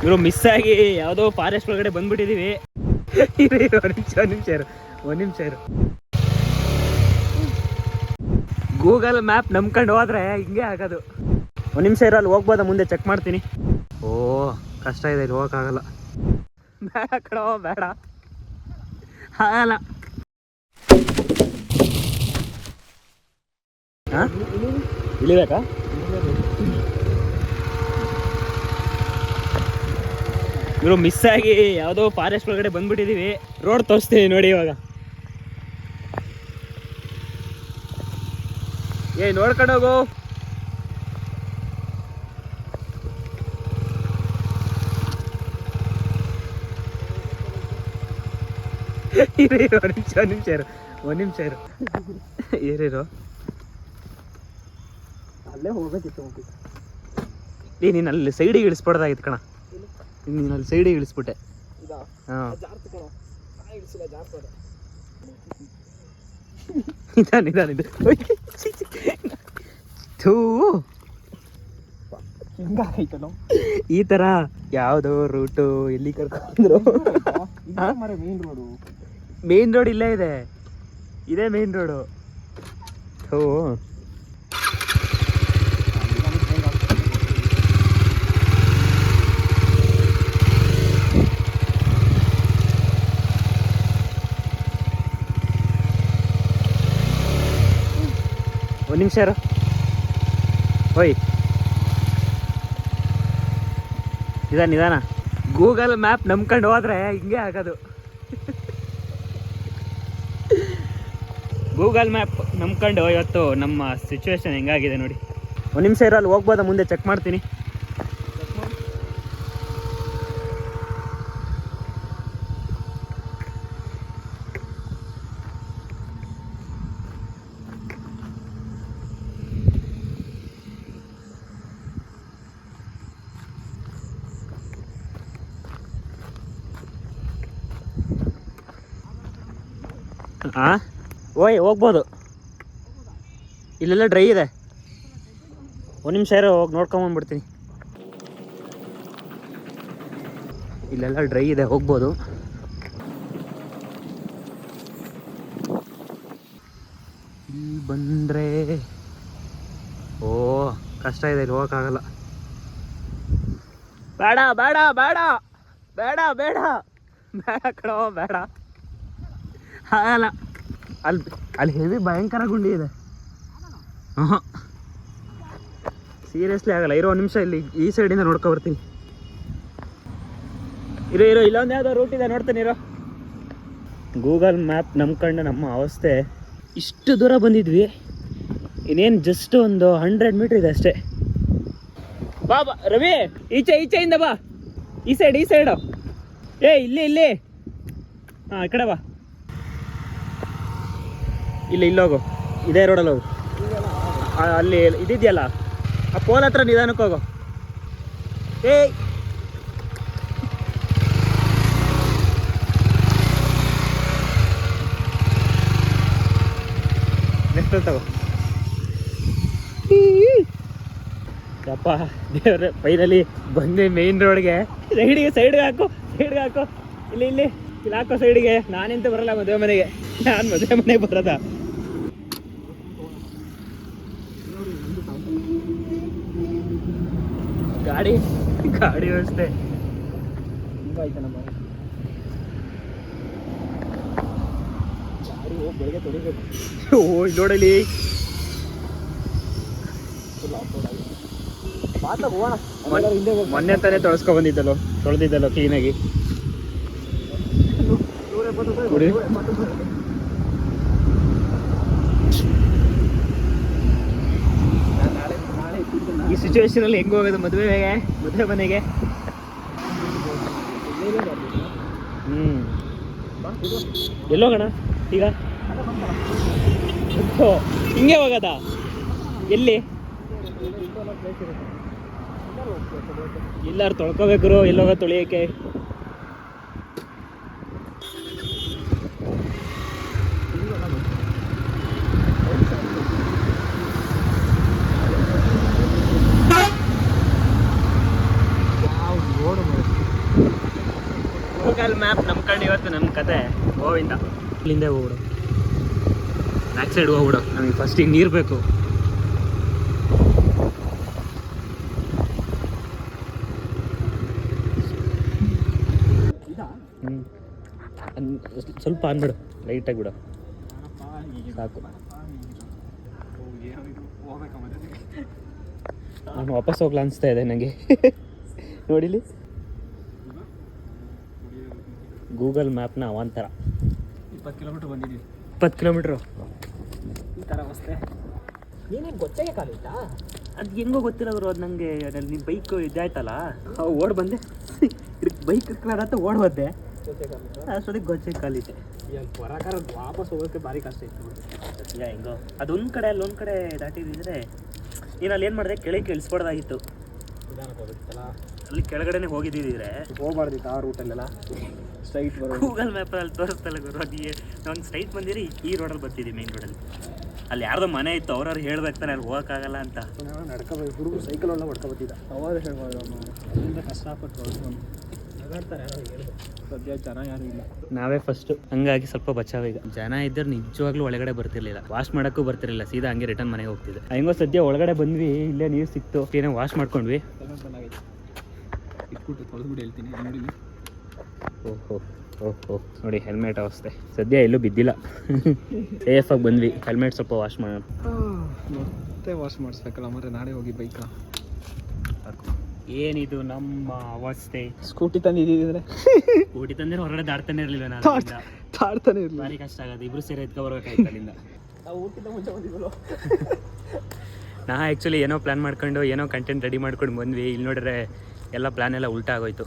ಇವರು ಮಿಸ್ ಆಗಿ ಯಾವುದೋ ಫಾರೆಸ್ಟ್ ಒಳಗಡೆ ಬಂದ್ಬಿಟ್ಟಿದೀವಿ. ಒಂದ್ ನಿಮಿಷ ಇರು. ಗೂಗಲ್ ಮ್ಯಾಪ್ ನಂಬ್ಕೊಂಡು ಹೋದ್ರೆ ಹಿಂಗೆ ಆಗೋದು. ಒಂದ್ ನಿಮಿಷ ಇರೋ, ಅಲ್ಲಿ ಹೋಗ್ಬೋದಾ ಮುಂದೆ ಚೆಕ್ ಮಾಡ್ತೀನಿ. ಓ ಕಷ್ಟ ಇದೆ, ಇಲ್ಲಿ ಹೋಗಕ್ಕಾಗಲ್ಲ. ಬೇಡ ಕಣೋ ಬೇಡ, ಆಗಲ್ಲ. ಹಾಂ ಇಳಿಬೇಕಾ? ಇವರು ಮಿಸ್ ಆಗಿ ಯಾವುದೋ ಫಾರೆಸ್ಟ್ ಒಳಗಡೆ ಬಂದ್ಬಿಟ್ಟಿದೀವಿ. ರೋಡ್ ತೋರಿಸ್ತೀನಿ ನೋಡಿ ಇವಾಗ. ನೋಡ್ಕೊಂಡೋಗು. ಒಂದ್ ನಿಮಿಷ ಇರು. ಏರಿರೋ ಅಲ್ಲೇ ಹೋಗ್ಬೇಕಿತ್ತು. ನೀನು ಅಲ್ಲಿ ಸೈಡಿಗೆ ಇಳಿಸ್ಬಿಡ್ದಾಗಿತ್ತು ಕಣ. ನೀನು ಅಲ್ಲಿ ಸೈಡಿಗೆ ಇಳಿಸ್ಬಿಟ್ಟೆ. ಹಾಂ ಈ ತರ ಯಾವ್ದೋ ರೂಟು ಎಲ್ಲಿ ಕರ್ಕೊಂಡ್ರು. ಮೇನ್ ರೋಡ್ ಇಲ್ಲೇ ಇದೆ, ಇದೇ ಮೇನ್ ರೋಡು. ಒಂದು ನಿಮಿಷ ಇರು. ಓಯ್ ನಿಧಾನ. ಗೂಗಲ್ ಮ್ಯಾಪ್ ನಂಬ್ಕೊಂಡು ಹೋದ್ರೆ ಹಿಂಗೆ ಆಗೋದು. ಗೂಗಲ್ ಮ್ಯಾಪ್ ನಂಬ್ಕೊಂಡು ಇವತ್ತು ನಮ್ಮ ಸಿಚುವೇಶನ್ ಹೆಂಗಾಗಿದೆ ನೋಡಿ. ಒಂದು ನಿಮಿಷ ಇರೋ, ಅಲ್ಲಿ ಹೋಗ್ಬೋದಾ ಮುಂದೆ ಚೆಕ್ ಮಾಡ್ತೀನಿ. ಹಾಂ ಓಯ್ ಹೋಗ್ಬೋದು, ಇಲ್ಲೆಲ್ಲ ಡ್ರೈ ಇದೆ. ಒಂದು ನಿಮಿಷ ಇರೋ, ಹೋಗಿ ನೋಡ್ಕೊಂಬಂದ್ಬಿಡ್ತೀನಿ. ಇಲ್ಲೆಲ್ಲ ಡ್ರೈ ಇದೆ, ಹೋಗ್ಬೋದು. ಇಲ್ಲಿ ಬಂದರೆ ಓ ಕಷ್ಟ ಇದೆ, ಇಲ್ಲಿ ಹೋಗೋಕ್ಕಾಗಲ್ಲ. ಬೇಡ ಬೇಡ ಬೇಡ ಬೇಡ ಬೇಡ ಬೇಡ ಕಣೋ ಬೇಡ, ಆಗಲ್ಲ. ಅಲ್ಲಿ ಹೆವಿ ಭಯಂಕರ ಗುಂಡಿ ಇದೆ. ಹಾಂ ಸೀರಿಯಸ್ಲಿ ಆಗಲ್ಲ. ಇರೋ ಒಂದು ನಿಮಿಷ, ಇಲ್ಲಿ ಈ ಸೈಡಿಂದ ನೋಡ್ಕೊ ಬರ್ತೀನಿ. ಇರೋ ಇಲ್ಲೊಂದು ಯಾವುದೋ ರೂಟ್ ಇದೆ, ನೋಡ್ತೀನಿ ಇರೋ. ಗೂಗಲ್ ಮ್ಯಾಪ್ ನಂಬ್ಕೊಂಡು ನಮ್ಮ ಅವಸ್ಥೆ. ಇಷ್ಟು ದೂರ ಬಂದಿದ್ವಿ, ಇನ್ನೇನು ಜಸ್ಟ್ ಒಂದು 100 ಮೀಟ್ರ್ ಇದೆ ಅಷ್ಟೇ. ಬಾ ರವಿ, ಈಚೆಯಿಂದ ಬಾ. ಈ ಸೈಡು ಇಲ್ಲಿ ಹಾಂ ಈ ಕಡೆ ಬಾ. ಇಲ್ಲೋಗು, ಇದೇ ರೋಡಲ್ಲಿ ಹೋಗು. ಅಲ್ಲಿ ಇದಿದೆಯಲ್ಲ ಆ ಪೋಲ್ ಹತ್ರ ನಿಧಾನಕ್ಕೆ ಹೋಗು. ನೆಕ್ಸ್ಟ್ ತಗೋ. ಯಪ್ಪ ದೇವ್ರೆ, ಫೈನಲಿ ಬಂದೆ ಮೇನ್ ರೋಡ್ಗೆ. ಸೈಡ್ಗೆ ಹಾಕು. ಇಲ್ಲಿ ಹಾಕೋ ಸೈಡಿಗೆ. ನಾನಿಂತ ಬರಲ್ಲ ಮದುವೆ ಮನೆಗೆ, ನಾನು ಮದುವೆ ಮನೆಗೆ ಬರೋದ. ಗಾಡಿ ವ್ಯವಸ್ಥೆ ಹಿಂಗಾಯ್ತು ನಮ್ಮ ಗಾಡಿ. ಹೋಗಿ ಬೆಳಗ್ಗೆ ತೊಳಿಬೇಕು. ಓ ನೋಡಲಿ, ಮೊನ್ನೆ ತಾನೇ ತೊಳೆದಿದ್ದಲ್ಲೋ ಕ್ಲೀನಾಗಿ. ಈ ಸಿಚುವೇಶನ್ ಅಲ್ಲಿ ಹೆಂಗ್ ಹೋಗೋದು ಮದುವೆ ಮನೆಗೆ? ಎಲ್ಲೋಗೋಣ ಈಗ? ಹಿಂಗೆ ಹೋಗೋದ? ಎಲ್ಲಿ? ಎಲ್ಲಾರು ತೊಳ್ಕೋಬೇಕ್ರು, ಎಲ್ಲೋಗ ತೊಳಿಯಕ್ಕೆ. ಗೂಗಲ್ ಮ್ಯಾಪ್ ನಂಬ್ಕೊಂಡು ಇವತ್ತು ನಮ್ಮ ಕತೆ ಗೋವಿಂದ. ಇಲ್ಲಿಂದ ಹೋಗ್ಬಿಡು, ಬ್ಯಾಕ್ ಸೈಡ್ ಹೋಗ್ಬಿಡು, ನಮಗೆ ಫಸ್ಟಿಗೆ ನೀರು ಬೇಕು. ಸ್ವಲ್ಪ ಅಂದ್ಬಿಡು, ಲೈಟಾಗಿ ಬಿಡು ಸಾಕು. ನಾನು ವಾಪಸ್ ಹೋಗ್ಲಾ ಅನಿಸ್ತಾ ಇದೆ ನನಗೆ. ನೋಡಿಲಿ ಗೂಗಲ್ ಮ್ಯಾಪ್ನ ಅವಾಂತರ. 20 ಕಿಲೋಮೀಟ್ರ್ ಬಂದಿದ್ದೀವಿ. 20 ಕಿಲೋಮೀಟ್ರು ಈ ಥರ ಅವಸ್ಥೆ. ನೀನೇ ಗೊತ್ತಾಗೆ ಕಾಲಿಲ್ಲ. ಅದು ಹೆಂಗೋ ಗೊತ್ತಿರೋರು. ಅದು ನನಗೆ ನಿಮ್ಮ ಬೈಕ್ ಇದಾಯ್ತಲ್ಲ, ಓಡ್ ಬಂದೆ. ಬೈಕ್ ಇರ್ಕಲಾರತ್ತ ಓಡ್ ಬಂದೆ, ಅಷ್ಟೊತ್ತಿಗೆ ಗೊಚ್ಚೆ ಕಾಲಿದ್ದೆ. ಹೊರಕಾರ ವಾಪಸ್ ಹೋಗೋಕ್ಕೆ ಭಾರಿ ಕಷ್ಟ ಇತ್ತು. ಈಗ ಹೆಂಗೋ ಅದೊಂದು ಕಡೆ ಅಲ್ಲೊಂದು ಕಡೆ ದಾಟಿದ್ರೆ ನೀನು ಅಲ್ಲಿ ಏನು ಮಾಡಿದೆ, ಕೆಳಗೆ ಇಳಿಸ್ಬಾರ್ದಾಗಿತ್ತು. ನಿಧಾನಕ್ಕೆ ಹೋಗುತ್ತಲ್ಲ, ಅಲ್ಲಿ ಕೆಳಗಡೆನೆ ಹೋಗಿದ್ದಿದ್ರೆ ಹೋಗ್ಬಾರ್ದಿತ್ತು ಆ ರೂಟಲ್ಲೆಲ್ಲ. ಸ್ಟ್ರೈಟ್ ಬರೋದು. ಗೂಗಲ್ ಮ್ಯಾಪಲ್ಲಿ ತೋರಿಸ್ತಲ್ಲ ಗುರು, ಅದು ನಂಗೆ ಸ್ಟ್ರೈಟ್ ಬಂದಿರಿ ಈ ರೋಡಲ್ಲಿ ಬರ್ತಿದ್ವಿ, ಮೇನ್ ರೋಡಲ್ಲಿ. ಅಲ್ಲಿ ಯಾರ್ದೋ ಮನೆ ಇತ್ತು, ಅವ್ರವ್ರು ಹೇಳ್ಬೇಕು ತಾನೆ ಅಲ್ಲಿ ಹೋಗೋಕ್ಕಾಗಲ್ಲ ಅಂತ. ನಡ್ಕೋಬೇಕು, ಹುಡುಗರು ಸೈಕಲ್ ಎಲ್ಲ ಹೊಡ್ಕೊಬತ್ತಿದ್ದ. ಅವಾಗ ಹೇಳ್ಬೋದು ಅಮ್ಮ ಕಷ್ಟಪಟ್ಟು ಹೊಡ್ಕೊಂಡು ನಗಾಡ್ತಾರೆ ಯಾರೋ ಹೇಳಿ. ಸದ್ಯ ಜನ ಯಾರು ಇಲ್ಲ, ನಾವೇ ಫಸ್ಟು. ಹಂಗಾಗಿ ಸ್ವಲ್ಪ ಬಚಾವ. ಈಗ ಜನ ಇದ್ದರೆ ನಿಜವಾಗ್ಲೂ ಒಳಗಡೆ ಬರ್ತಿರ್ಲಿಲ್ಲ, ವಾಶ್ ಮಾಡೋಕ್ಕೂ ಬರ್ತಿರಲಿಲ್ಲ, ಸೀದಾ ಹಂಗೆ ರಿಟರ್ನ್ ಮನೆಗೆ ಹೋಗ್ತಿದ್ದೆ. ಹೆಂಗೋ ಸದ್ಯ ಒಳಗಡೆ ಬಂದ್ವಿ, ಇಲ್ಲೇ ನೀರು ಸಿಕ್ತು, ಏನೋ ವಾಶ್ ಮಾಡ್ಕೊಂಡ್ವಿ. ಚೆನ್ನಾಗೈತೆ. ಇಟ್ಬಿಟ್ಟು ತೊಳೆದ್ಬಿಟ್ಟು ಹೇಳ್ತೀನಿ ನೋಡಿ. ಓಹೋ ಓಹೋ ನೋಡಿ ಹೆಲ್ಮೆಟ್ ಅವಸ್ಥೆ. ಸದ್ಯ ಎಲ್ಲೂ ಬಿದ್ದಿಲ್ಲ, ಸೇಫಾಗಿ ಬಂದ್ವಿ. ಹೆಲ್ಮೆಟ್ ಸ್ವಲ್ಪ ವಾಶ್ ಮಾಡೋಣ. ಮತ್ತೆ ವಾಶ್ ಮಾಡಿಸ್ಬೇಕಲ್ಲ ಮರೆ, ನಾಳೆ ಹೋಗಿ ಬೈಕ. ಏನಿದು ನಮ್ಮ ಅವಸ್ಥೆ. ಸ್ಕೂಟಿ ತಂದಿದ್ದಿದ್ರೆ ಸ್ಕೂಟಿ ತಂದ್ರೆ ಹೊರಗಡೆ ದಾಡ್ತಾನೆ ಇರಲಿಲ್ಲ ನಾನು. ತಾಡ್ತಾನೆ ಇರಲಿಲ್ಲ, ಭಾರಿ ಕಷ್ಟ ಆಗೋದು. ಇಬ್ರು ಸೇರಿ ಎತ್ಕೊ ಬರ್ಬೇಕಾಯ್ತು ಅಲ್ಲಿಂದ. ನಾವು ಊಟಕ್ಕಿಂತ ಮುಂಚೆ ಬಂದಿದ್ವಲ್ಲ. ನಾ ಆ್ಯಕ್ಚುಲಿ ಏನೋ ಪ್ಲ್ಯಾನ್ ಮಾಡ್ಕೊಂಡು ಏನೋ ಕಂಟೆಂಟ್ ರೆಡಿ ಮಾಡ್ಕೊಂಡು ಬಂದ್ವಿ. ಇಲ್ಲಿ ನೋಡಿದ್ರೆ ಎಲ್ಲ ಪ್ಲ್ಯಾನ್ ಎಲ್ಲ ಉಲ್ಟಾ ಆಗೋಯ್ತು.